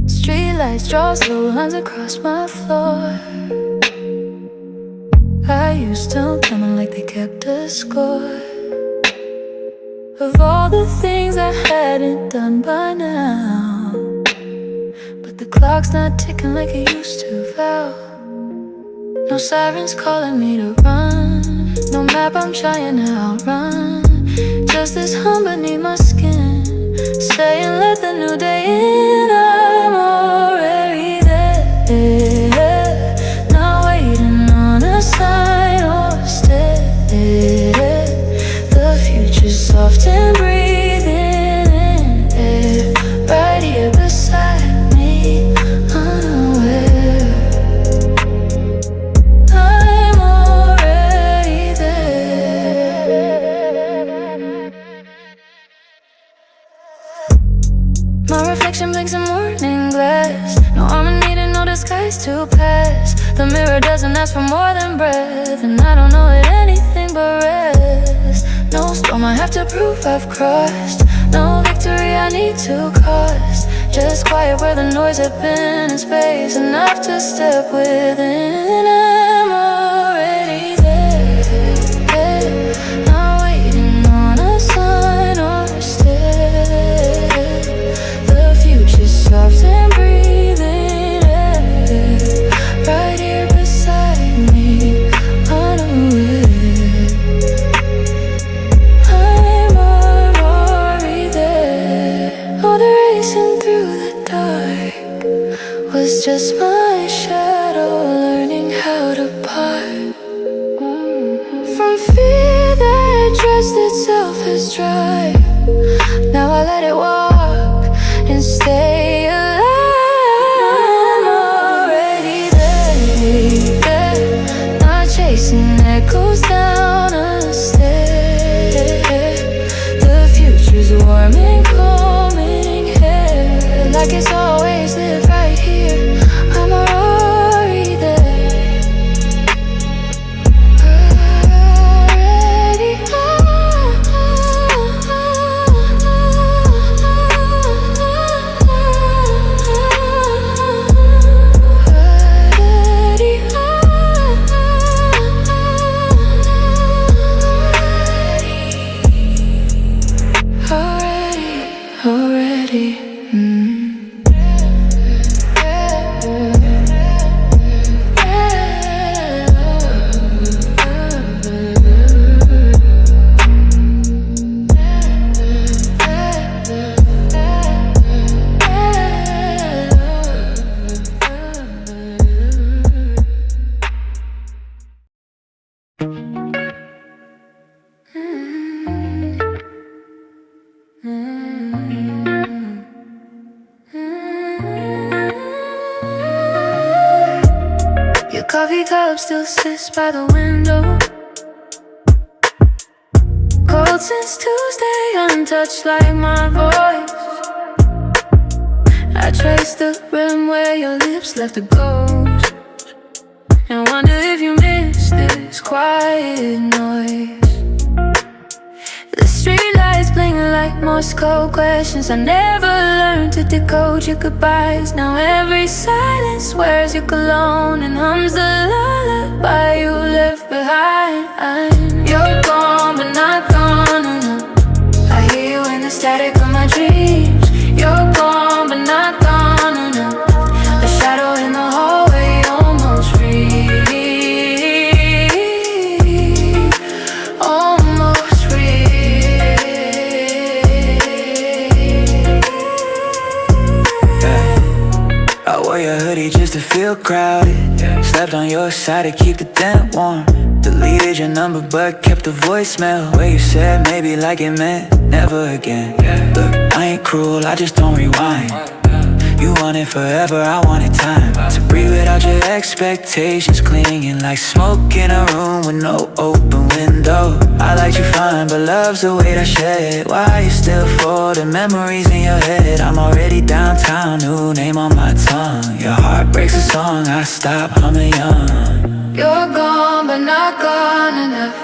Streetlights draw slow lines across my floor. I used to them like they kept a score of all the things I hadn't done by now. But the clock's not ticking like it used to, vow. No sirens calling me to run, no map I'm trying to outrun. Just this hum beneath my skin, saying let the new day in. I'm already there, not waiting on a sign or a step. The future's soft and breathing in air, right here beside me, unaware. I'm already there. My reflection blinks in morning glass. No armor needed, no disguise to pass. The mirror doesn't ask for more than breath, and I don't know it anything but rest. No storm I have to prove I've crossed, no victory I need to cost. Just quiet where the noise had been, and space enough to step within. I'm already there, not waiting on a sign or a step. The future's soft and breathing air, right here beside me, unaware. I'm already there. All the racing through the dark was just my shadow learning how to part from fear that dressed itself as dry. Now I let it walk and stay alive. I'm already there, not chasing echoes down a stair. The future's warm and combing hair, like it's always lived right here. I'm already there, already. Already. Your coffee cup still sits by the window, cold since Tuesday, untouched like my voice. I trace the rim where your lips left a ghost, and wonder if you miss this quiet noise. The streetlights blinking like Morse code questions I never learned to decode. Your goodbyes, now every silence wears your cologne and hums the lullaby you left behind. You're gone but not gone, no, no. I hear you in the static of my dreams. You're gone but not gone, no, no. A shadow in the hallway, almost real, almost real. I wore your hoodie just to feel crowded, slept on your side to keep the tent warm. Deleted your number but kept the voicemail where you said maybe like it meant never again. Look, I ain't cruel, I just don't rewind. You want it forever, I want it time. To breathe without your expectations, clinging like smoke in a room with no open window. I like you fine, but love's the weight I shed. Why you still for the memories in your head? I'm already downtown, new name on my tongue. Your heart breaks a song, I stop humming young. You're not gone enough.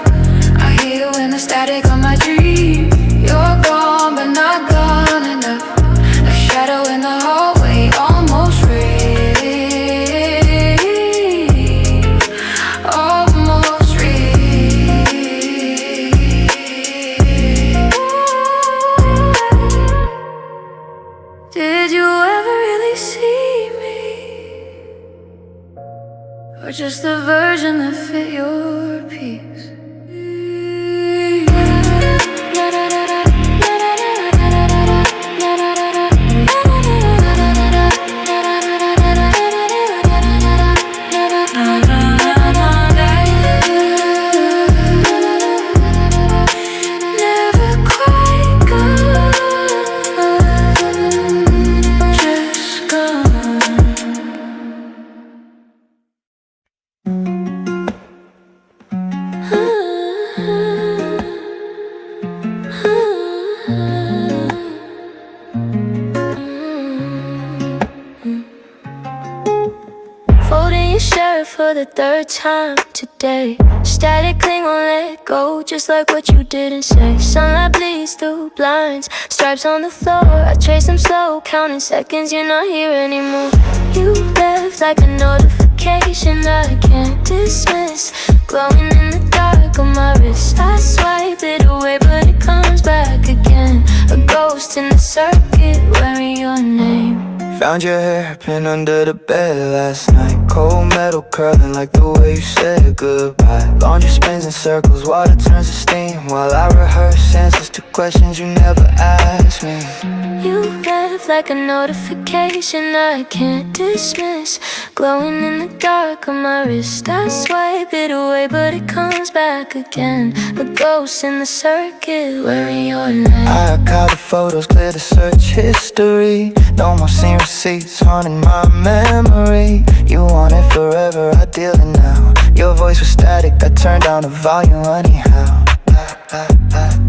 I hear you in the static of my dream. You're gone, but not gone enough. A shadow in the hallway, almost real, almost real. Did you ever really see me? Or just a version that fit your piece? Folding your shirt for the third time today. Static cling won't let go, just like what you didn't say. Sunlight bleeds through blinds, stripes on the floor. I trace them slow, counting seconds, you're not here anymore. You left like a notification I can't dismiss, glowing in the dark of my wrist. I swipe it away, but it comes back again. A ghost in the circuit wearing your name. Found your hairpin under the bed last night. Cold metal curling like the way you said goodbye. Laundry spins in circles, water turns to steam, while I rehearse answers to questions you never asked me. You left like a notification I can't dismiss, glowing in the dark of my wrist. I swipe it away, but it comes back again. A ghost in the circuit wearing your name. I archive the photos, clear the search history. No more scene receipts haunting my memory. You want it forever, I deal it now. Your voice was static, I turned down the volume anyhow. I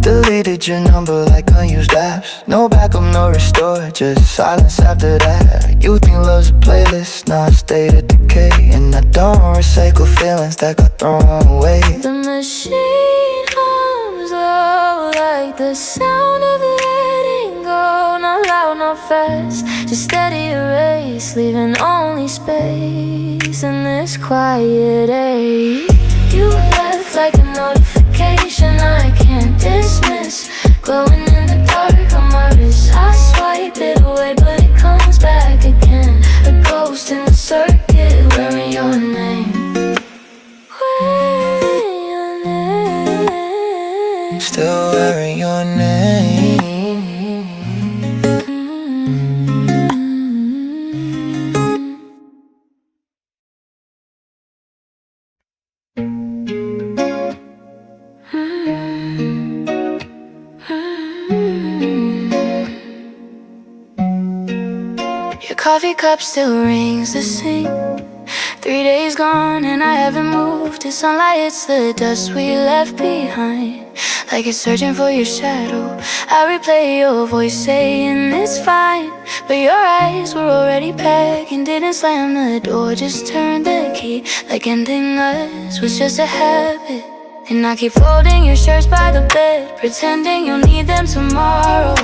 deleted your number like unused apps. No backup, no restore, just silence after that. You think love's a playlist, now it's state of decay. And I don't recycle feelings that got thrown away. The machine hums low like the sound of letting go. Not loud, not fast, just steady erase, leaving only space in this quiet day. You left like a notification I can't dismiss, glowing in the dark of my wrist. I swipe it away, but it comes back again. A ghost in the circuit wearing your name. Wearing your name. Still wearing your name. Your coffee cup still rings the same. 3 days gone and I haven't moved. The sunlight hits the dust we left behind, like it's searching for your shadow. I replay your voice saying it's fine, but your eyes were already begging. Didn't slam the door, just turned the key, like ending us was just a habit. And I keep folding your shirts by the bed, pretending you'll need them tomorrow.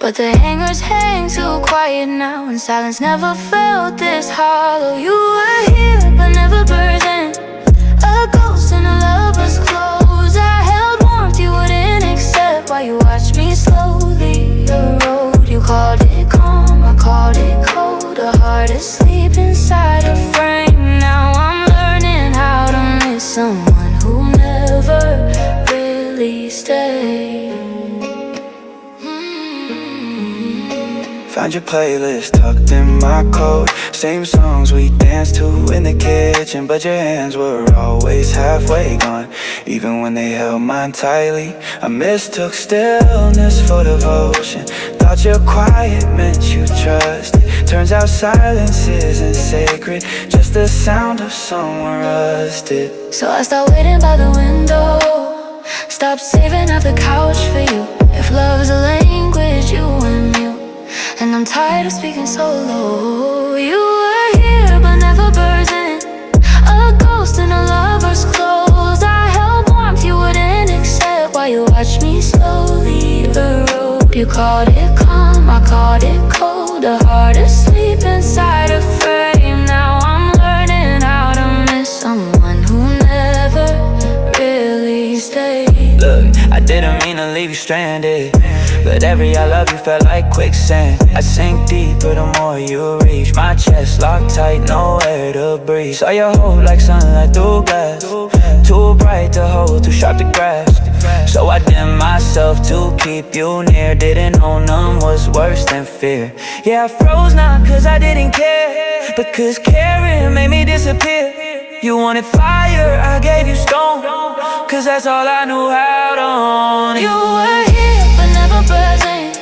But the hangers hang too quiet now, and silence never felt this hollow. You were here, but never present, a ghost in a lover's clothes. I held warmth you wouldn't accept, while you watched me slowly erode. You called it calm, I called it cold. A heart asleep inside a frame. Now I'm learning how to miss someone who never really stayed. Found your playlist tucked in my coat. Same songs we danced to in the kitchen, but your hands were always halfway gone, even when they held mine tightly. I mistook stillness for devotion. Thought your quiet meant you trusted. Turns out silence isn't sacred, just the sound of someone rusted. So I stopped waiting by the window, stopped saving up the couch for you. If love's a language, you and me. And I'm tired of speaking so low. You were here but never present, a ghost in a lover's clothes. called it calm, I called it cold. A heart asleep inside a frame. Now I'm learning how to miss someone who never really stayed. Look, I didn't mean to leave you stranded, but every I love you felt like quicksand. I sink deeper the more you reach. My chest locked tight, nowhere to breathe. Saw your hold like sunlight through glass, too bright to hold, too sharp to grasp. So I dimmed myself to keep you near. Didn't know none was worse than fear. Yeah, I froze not cause I didn't care, but cause caring made me disappear. You wanted fire, I gave you stone, cause that's all I knew how to own. You were here but never present,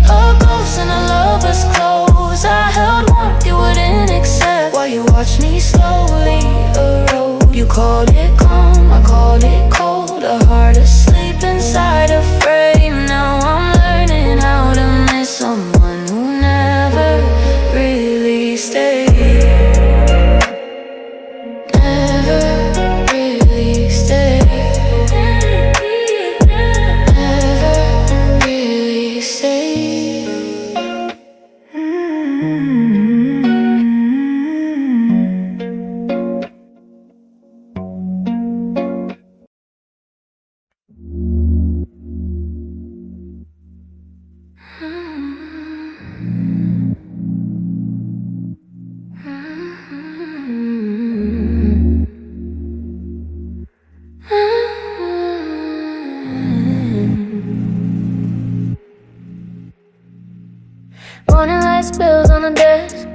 a ghost in a lover's clothes. I held warmth you wouldn't accept, while you watched me slowly erode. You called it calm, I called it cold. A heart asleep inside a frame. Now I'm learning how to miss someone who never really stayed. Never really stayed. Never really stayed. Morning light spills on the desk,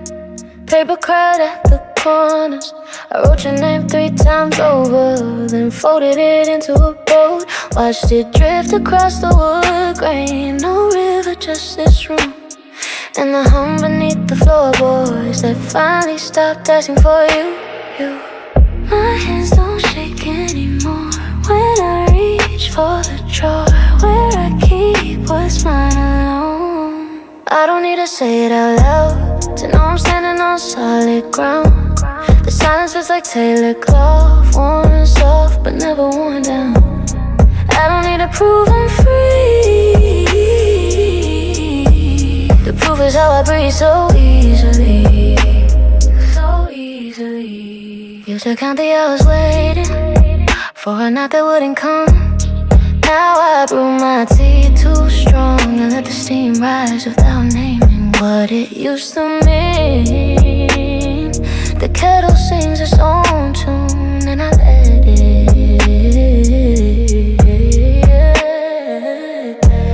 paper crowd at the corners. I wrote your name 3 times over, then folded it into a boat. Watched it drift across the wood grain. No river, just this room, and the hum beneath the floorboards that finally stopped asking for you. My hands don't shake anymore when I reach for the drawer where I keep what's mine alone. I don't need to say it out loud to know I'm standing on solid ground. The silence feels like tailored cloth, worn soft but never worn down. I don't need to prove I'm free. The proof is how I breathe so easily, so easily. Used to count the hours waiting for a night that wouldn't come. Now I brew my tea too strong and let the steam rise without naming what it used to mean. The kettle sings its own tune and I let it.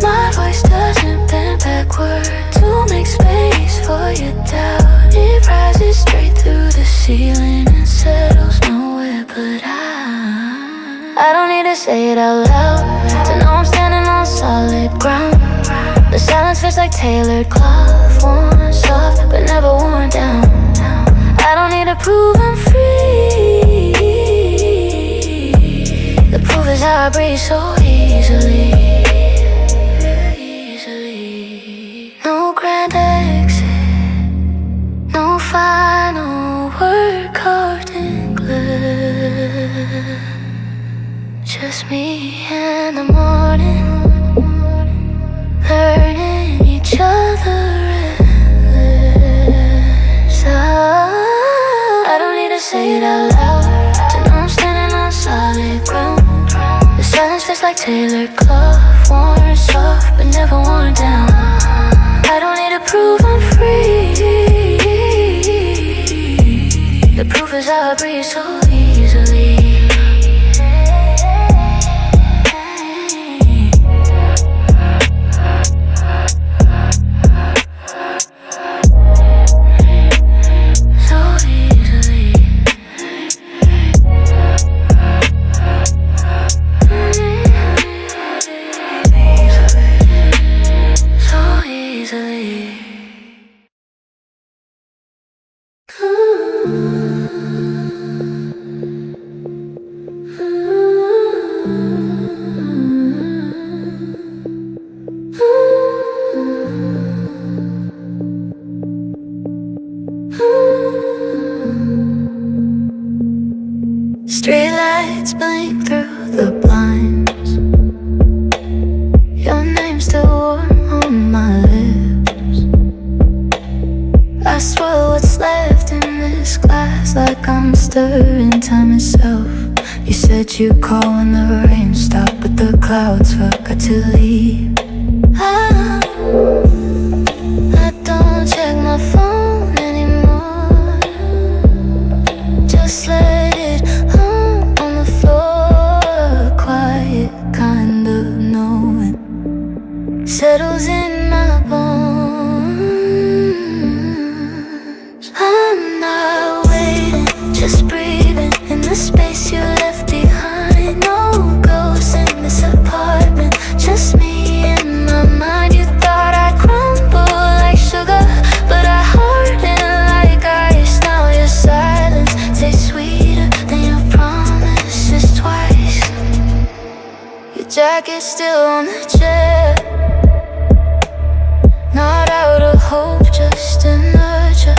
My voice doesn't bend backward to make space for your doubt. It rises straight through the ceiling and settles nowhere but I don't need to say it out loud to know I'm standing on solid ground. The silence feels like tailored cloth, worn soft but never worn down. I don't need to prove I'm free. The proof is how I breathe so easily, easily. No grand exit, no final word carved in glass. Just me and the morning, learning each other endless. I don't need to say it out loud to know I'm standing on solid ground. The silence feels like tailored cloth, worn soft but never worn down. I don't need to prove I'm free. The proof is how I breathe so easily. Streetlights blink through the blinds. Your name's still warm on faster in time itself. You said you'd call when the rain stopped, but the clouds forgot to leave. I don't check my phone anymore. Just let it hum on the floor. Quiet kind of knowing settles in my bones. I'm not waiting, just breathing in the space you left behind. No ghosts in this apartment, just me in my mind. You thought I'd crumble like sugar, but I hardened like ice. Now your silence tastes sweeter than your promises twice. Your jacket's still on the chair, not out of hope, just inertia.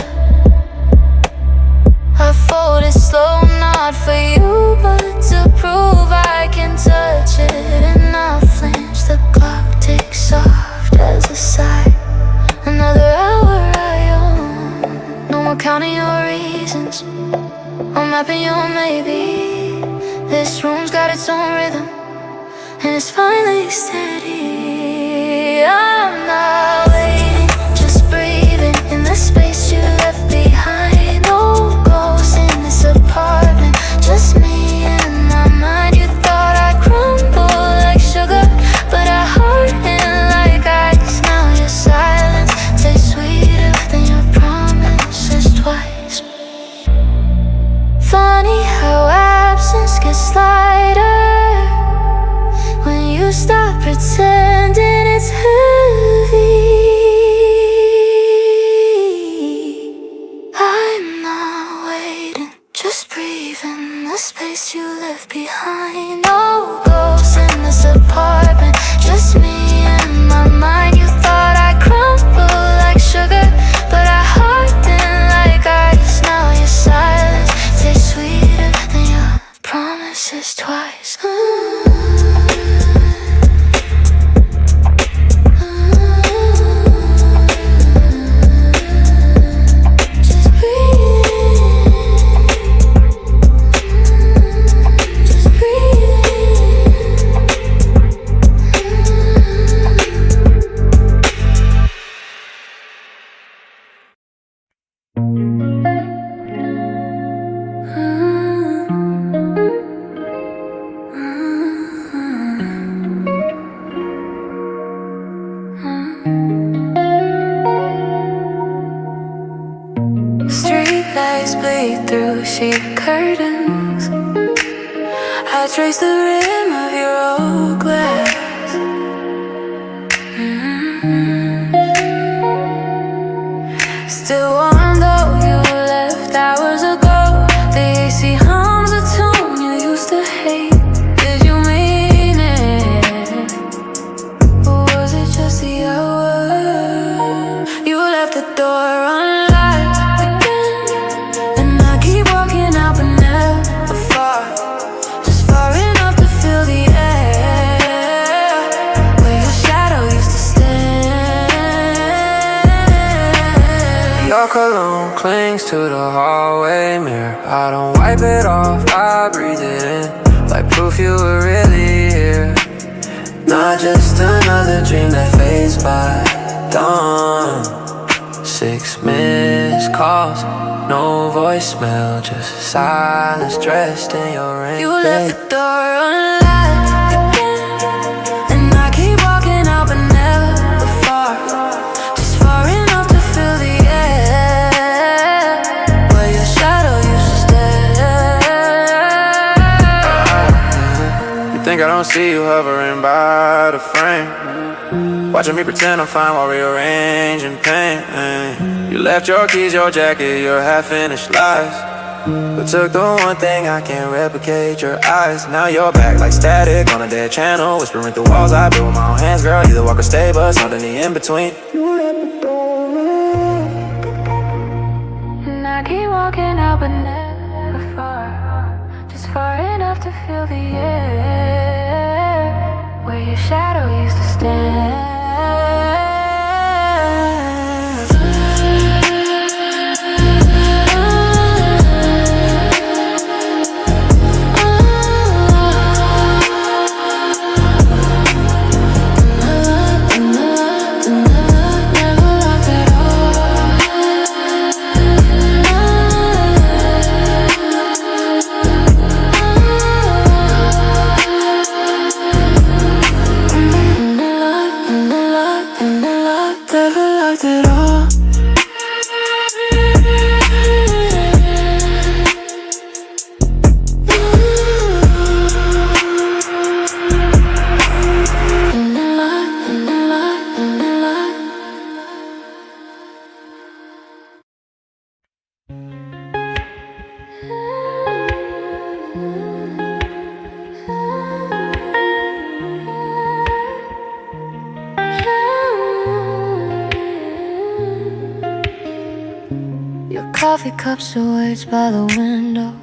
I folded slow, not for you, but to prove I can touch it. And I flinch, the clock ticks soft as a sigh. Another hour I own, no more counting your reasons. I'm mapping your maybe. This room's got its own rhythm, and it's finally steady. I'm not waiting, just breathing in the space you left behind. No ghosts in this apartment, just me and my mind. You thought I'd crumble like sugar, but I hardened like ice. Now your silence tastes sweeter than your promises twice. Funny how absence gets lighter when you stop pretending it's heavy. I'm not waiting, just breathing the space you left behind. No ghosts in this apartment, just me and my mind. You thought I'd crumble like sugar, but I hardened like ice. Now your silence tastes sweeter than your promises twice. Streetlights bleed through sheet curtains. I trace the rim of your old glass. Still warm though you left hours ago. The AC hums a tune you used to hate. Did you mean it? Or was it just the hour? You left the door unlocked again, and I keep walking out but never far. Just far enough to feel the air where your shadow used to stand. Your cologne clings to the hallway mirror. I don't wipe it off, I breathe it in, like proof you were really here. Not just another dream that fades by dawn. 6 missed calls, no voicemail, just silence dressed in your rain. You left the door unlocked again, and I keep walking out but never far. Just far enough to feel the air where your shadow used to stand. You think I don't see you hovering by the frame, watching me pretend I'm fine while rearranging pain. You left your keys, your jacket, your half-finished lies, but took the one thing I can't replicate, your eyes. Now you're back like static on a dead channel, whispering through walls I built with my own hands. Girl, either walk or stay, but something in the in-between. And I keep walking out but never far. Just far enough to feel the air where your shadow used to stand. coffee cups to waits by the window.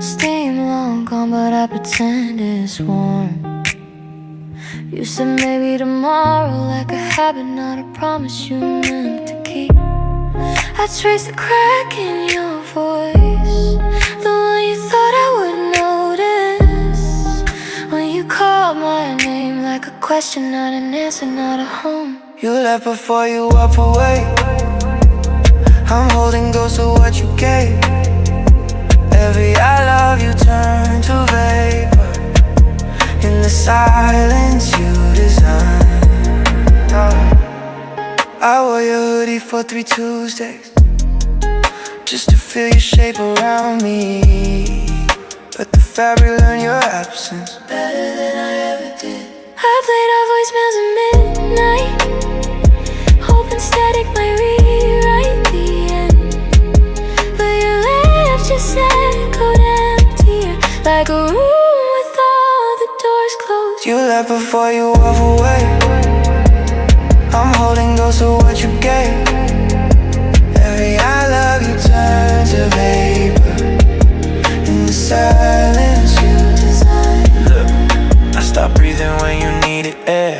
Steam long gone, but I pretend it's warm. You said maybe tomorrow, like a habit, not a promise you meant to keep. I traced the crack in your voice, the one you thought I would notice. When you called my name like a question, not an answer, not a home. You left before you walked away. I'm holding ghost of what you gave. Every I love you turned to vapor in the silence you designed. I wore your hoodie for 3 Tuesdays just to feel your shape around me, but the fabric learned your absence better than I ever did. I played our voicemails at midnight, hoping static might rewrite the end. But you left just echoed emptier, like a room with all the doors closed. You left before you walked away. I'm holding ghost of what you gave. Every I love you turned to vapor in the silence you designed. Look, I stopped breathing when you needed air.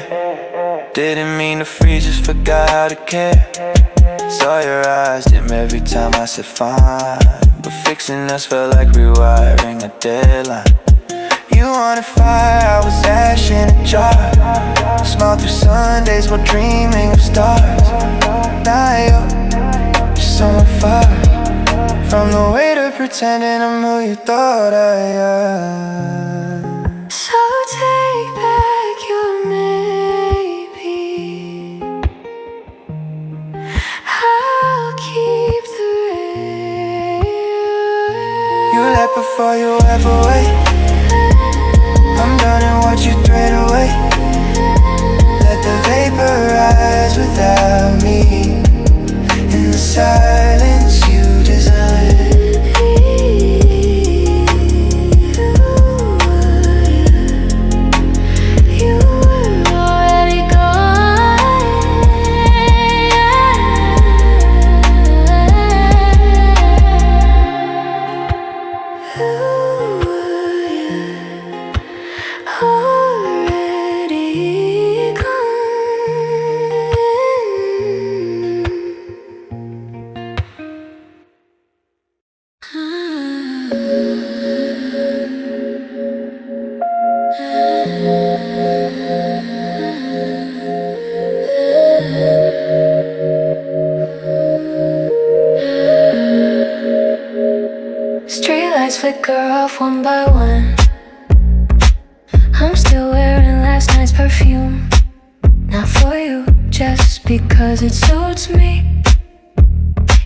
Didn't mean to freeze, just forgot how to care. Saw your eyes dim every time I said fine, but fixing us felt like rewiring a deadline. You wanted fire, I was ash in a jar. Smiled through Sundays while dreaming of stars. Now you're just on fire, from the waiter pretending I'm who you thought I am. So take back your maybe. I'll keep the rain. You left before you went away. I'm done and watch you thread away. Let the vapor rise without me in the silence you designed. You were already gone. Already Streetlights flicker off one by one. I'm still wearing last night's perfume. Not for you, just because it suits me.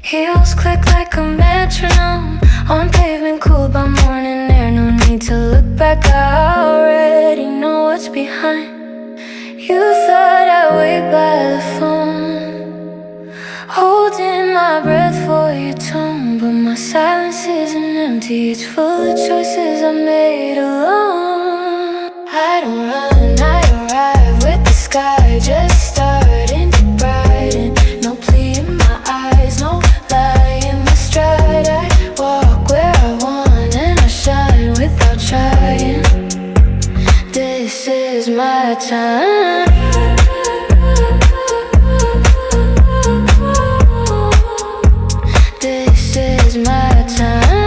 Heels click like a metronome on pavement cooled by morning air. No need to look back, I already know what's behind. You thought I'd wait by the phone, holding my breath for your tone. But my silence isn't empty, it's full of choices I made alone. I don't run, I arrive with the sky just starting to brighten. No plea in my eyes, no lie in my stride. I walk where I want and I shine without trying. This is my time. This is my time.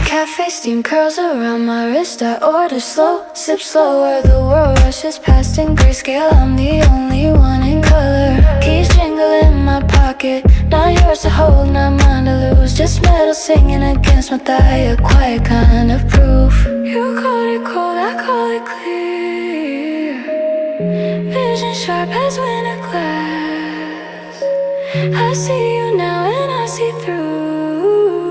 Cafe steam curls around my wrist. I order slow, sip slower. The world rushes past in grayscale. I'm the only one in color. Keys jingle in my pocket, not yours to hold, not mine to lose. Just metal singing against my thigh, a quiet kind of proof. You call it cold, I call it clear. Vision sharp as winter glass. I see you now and I see through,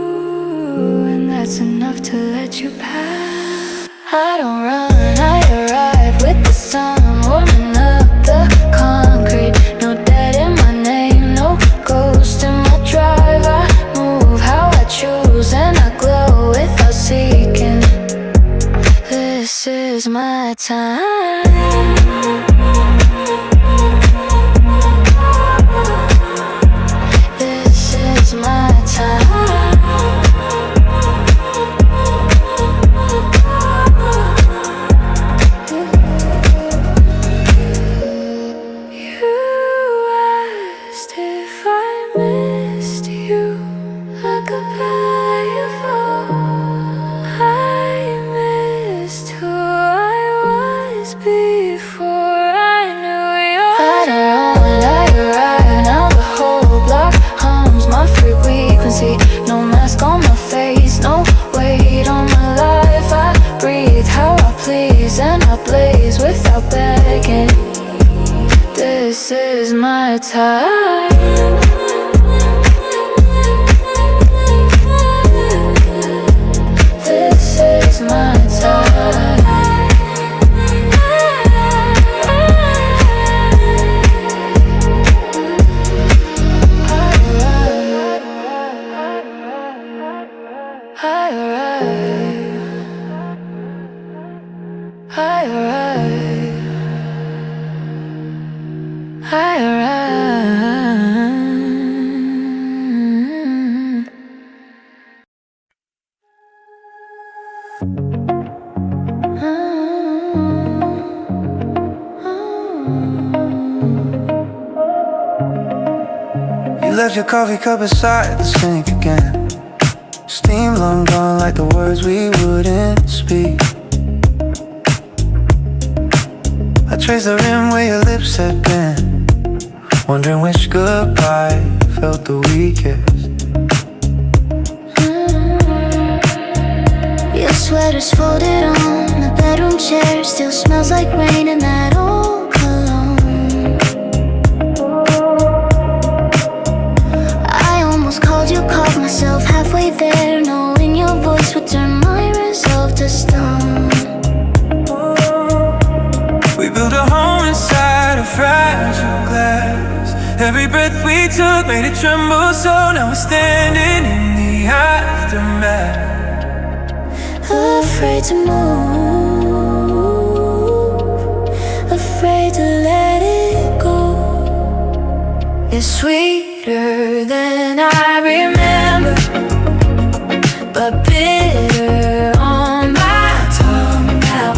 and that's enough to let you pass. I don't run, I arrive with the sun warming up the concrete. No debt in my name, no ghost in my drive. I move how I choose and I glow without seeking. This is my time. You left your coffee cup beside the sink again. Steam long gone like the words we wouldn't speak. I traced the rim where your lips had been, wondering which goodbye felt the weakest. Your sweater's folded on the bedroom chair, still smells like rain and that old cologne. I almost called you, caught myself halfway there, knowing your voice would turn my resolve to stone. We built a home inside a fragile glass. Every breath we took made it tremble, so now we're standing in the aftermath. Afraid to move, afraid to let it go. It's sweeter than I remember, but bitter on my tongue now.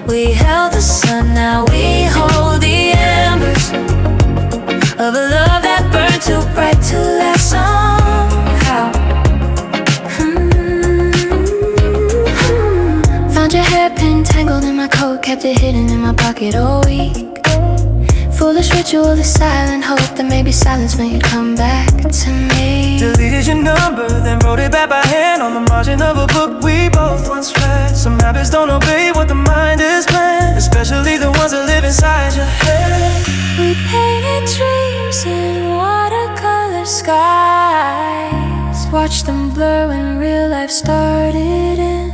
We held the sun, now we hold the embers of a love that burned too bright to last somehow. Found your hairpin tangled in my coat, kept it hidden in my pocket all week. Foolish ritual, the silent hope that maybe silence may come back to me. Deleted your number, then wrote it back by hand on the margin of a book we both once read. Some habits don't obey what the mind is planned, especially the ones that live inside your head. We painted dreams in watercolor skies, watched them blur when real life started in.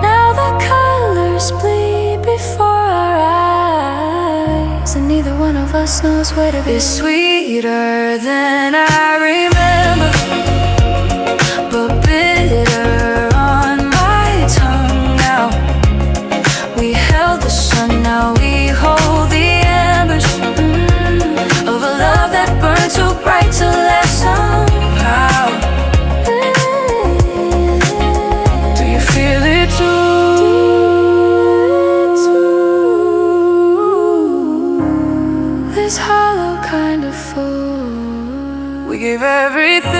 Now the colors bleed before our eyes, and neither one of us knows where to be. It's sweeter than I remember, but bitter on my tongue now. We held the sun, now we hold the embers of a love that burned too bright to last somehow. Do you feel it too? This hollow kind of full. We gave everything,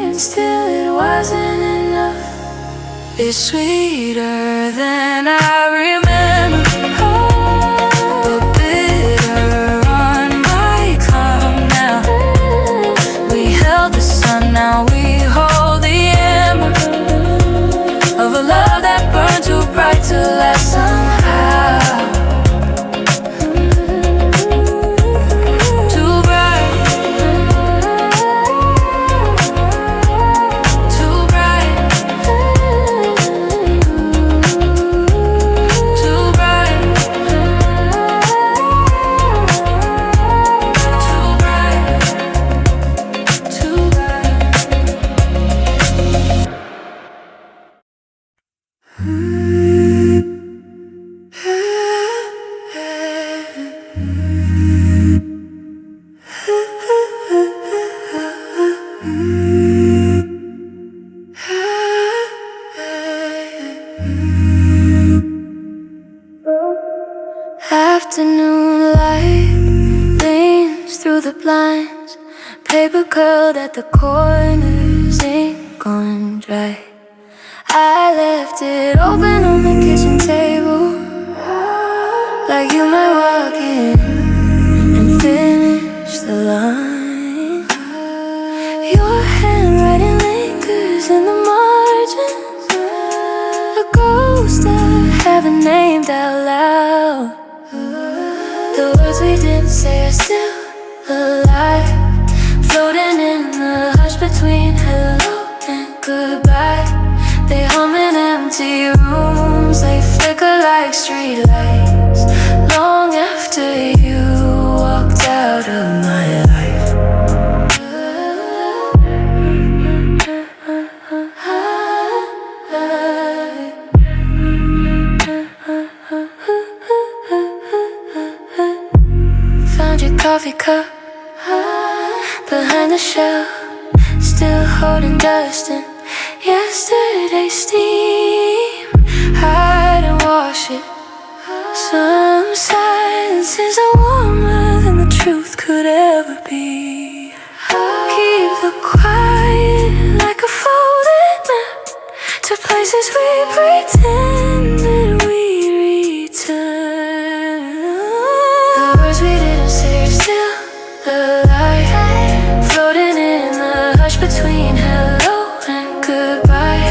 and still it wasn't enough. It's sweeter than I remember, but bitter on my tongue now. We held the sun, now we hold the ember of a love that burned too bright to last somehow. Too bright, too bright, too bright, too bright, too bright. Afternoon light leans through the blinds, paper curled at the corners, ink gone dry. I left it open on the kitchen table, like you might walk in and finish the line. Your handwriting lingers in the margins, a ghost I haven't named out loud. The words we didn't say are still alive, floating in the hush between hello and goodbye. They hum in empty rooms, they flicker like streetlights, long after you walked out of my life. Found your coffee cup behind the shelf, still holding dust and yesterday's steam. Hide and wash it, some silence silences are warmer than the truth could ever be. Keep the quiet like a folded map to places we pretended we return. The words we didn't say are still alive, floating in the hush between hello and goodbye.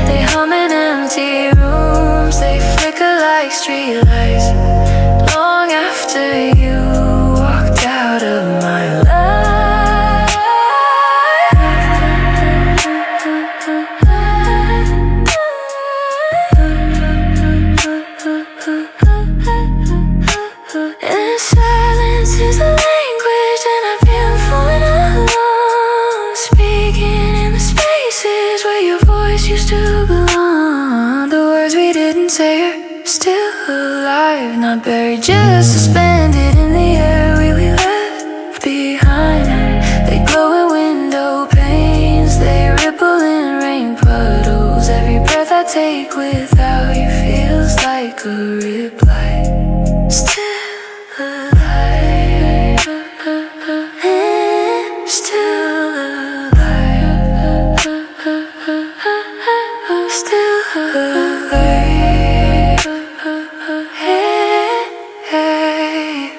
They hum in empty rooms, they flicker like streetlights long after you walked out of my life. And silence is a language that I've been falling along, speaking in the spaces where your voice used to belong. The words we didn't say are still alive, not buried, just suspended in the air we left behind. They glow in window panes, they ripple in rain puddles. Every breath I take without you feels like a reply. Still alive, still alive, still alive. Hey, hey.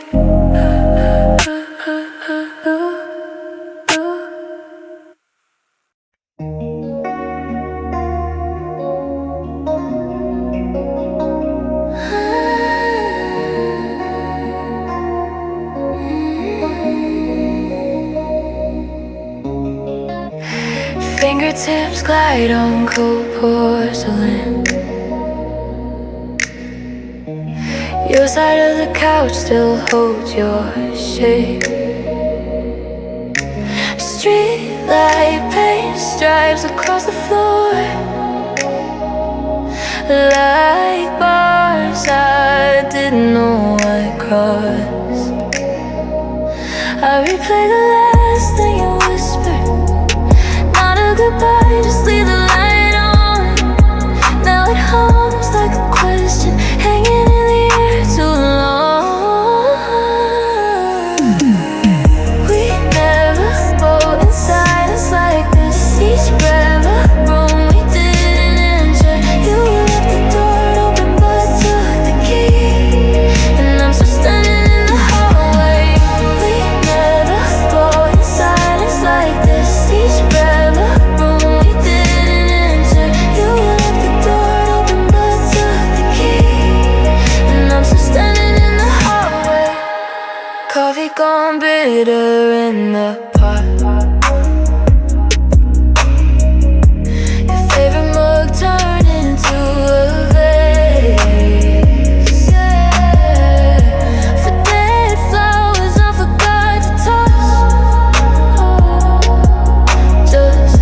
Fingertips glide on cold porcelain. Your side of the couch still holds your shape. Streetlight paint stripes across the floor, like bars I didn't know I crossed. I replay the last thing you whispered, not a goodbye, just leave the light on. Now it hums like a question hanging in the air too long. We never spoke in silence like this. Each breath a room we didn't enter. You left the door open but took the key, and I'm still standing in the hallway. We never spoke in silence like this. Each breath a room we didn't enter. You left the door open but took the key, and I'm still standing in the hallway. Coffee gone bitter in the pot. Your favorite mug turned into a vase, yeah, for dead flowers I forgot to toss. Just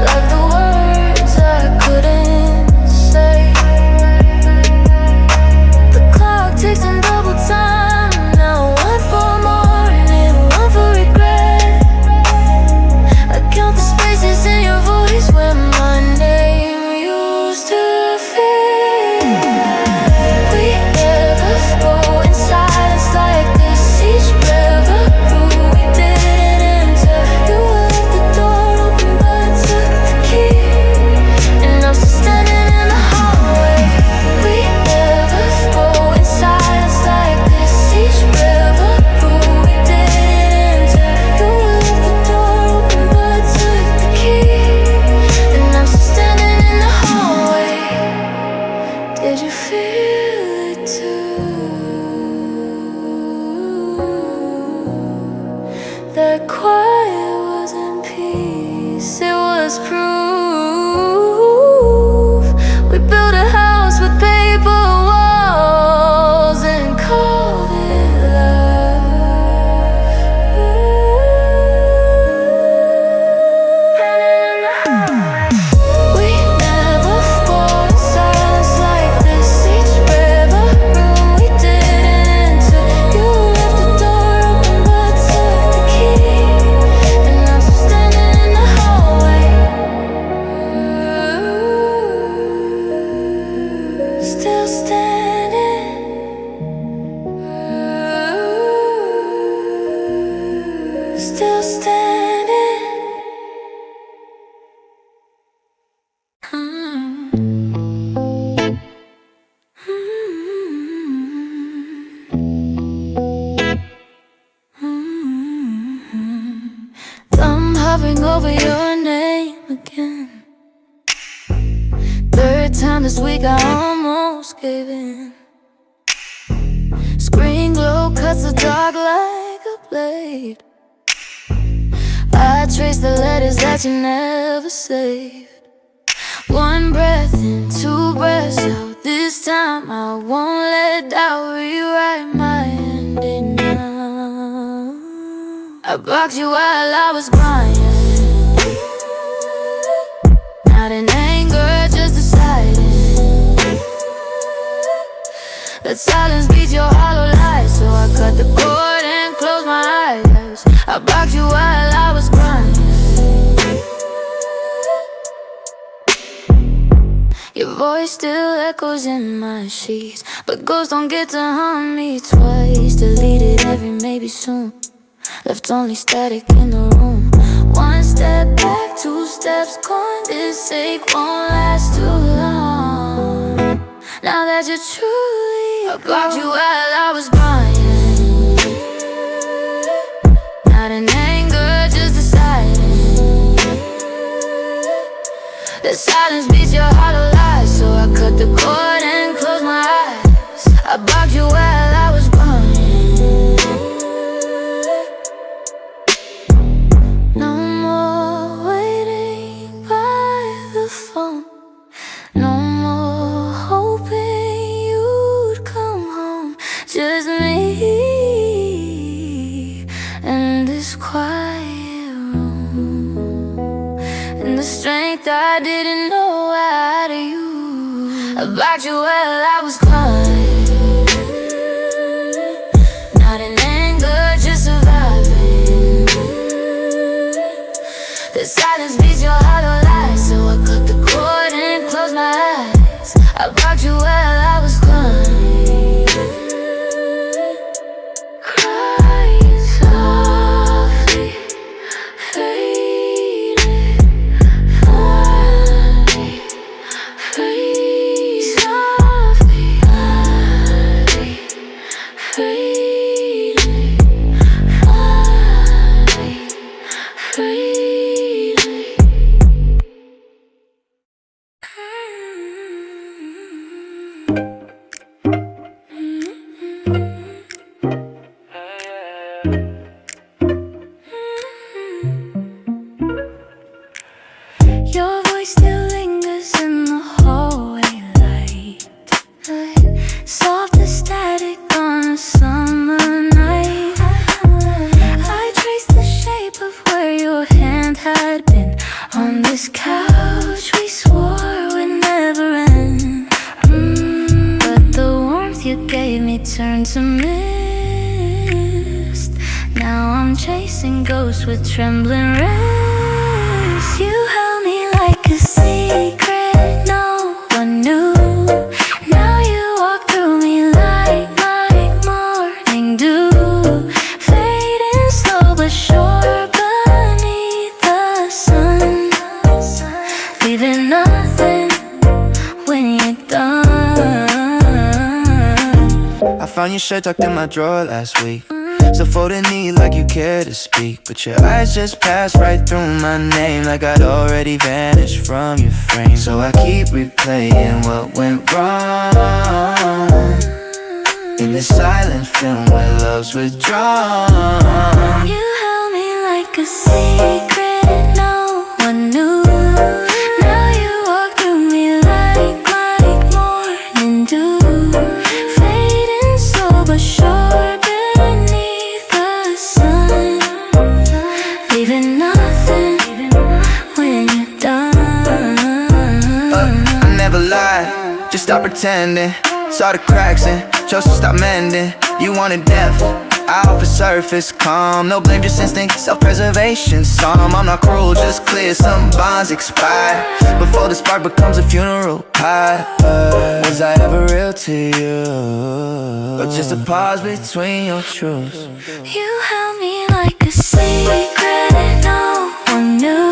like the words I couldn't say. The clock ticks in double time now, one for morning, one for regret. hovering over your name again. Third time this week I almost gave in. Screen glow cuts the dark like a blade. I trace the letters that you never saved. One breath in, two breaths out. This time I won't let doubt rewrite my ending now. I blocked you while I was crying, not in anger, just deciding that silence beats your hollow lies. So I cut the cord and closed my eyes. I blocked you while I was crying. Your voice still echoes in my sheets, but ghosts don't get to haunt me twice. Deleted every maybe soon, left only static in the room. One step back, two steps gone. This ache won't last too long. Now that you're truly I blocked you while I was crying, not in anger, just deciding that silence beats your hollow lies. So I cut the cord and closed my eyes. I blocked you while I was crying. No more waiting by the phone, no more hoping you'd come home. Just me and this quiet room, and the strength I didn't know I had you. I blocked you while I was crying, not in anger, just surviving. The silence beats your hollow lies. So I cut the cord and closed my eyes. I blocked you while I was crying, crying softly, fading, finally, fading, softly, finally, fading, finally, fading. Your voice still lingers in the hallway light, soft as static on a summer night. I traced the shape of where your hand had been on this couch we swore would never end. But the warmth you gave me turned to mist. Now I'm chasing ghosts with trembling wrists. You held me like a secret no one knew. Now you walk through me like morning dew, fading slow but sure beneath the sun, leaving nothing when you're done. I found your shirt tucked in my drawer last week, so folded neat like you care to speak. But your eyes just passed right through my name, like I'd already vanished from your frame. So I keep replaying what went wrong in this silent film where love's withdrawn. You held me like a secret no one knew. Now you walk through me like morning dew, fading slow but sure beneath the sun, leaving nothing when you're done. I never lied, just stop pretending. Saw the cracks and chose to stop mending. You wanted depth, I offer surface calm. No blame, just instinct, self-preservation. Some I'm not cruel, just clear. Some bonds expire before the spark becomes a funeral pyre. Was I ever real to you, or just a pause between your truths? You held me like a secret no one knew.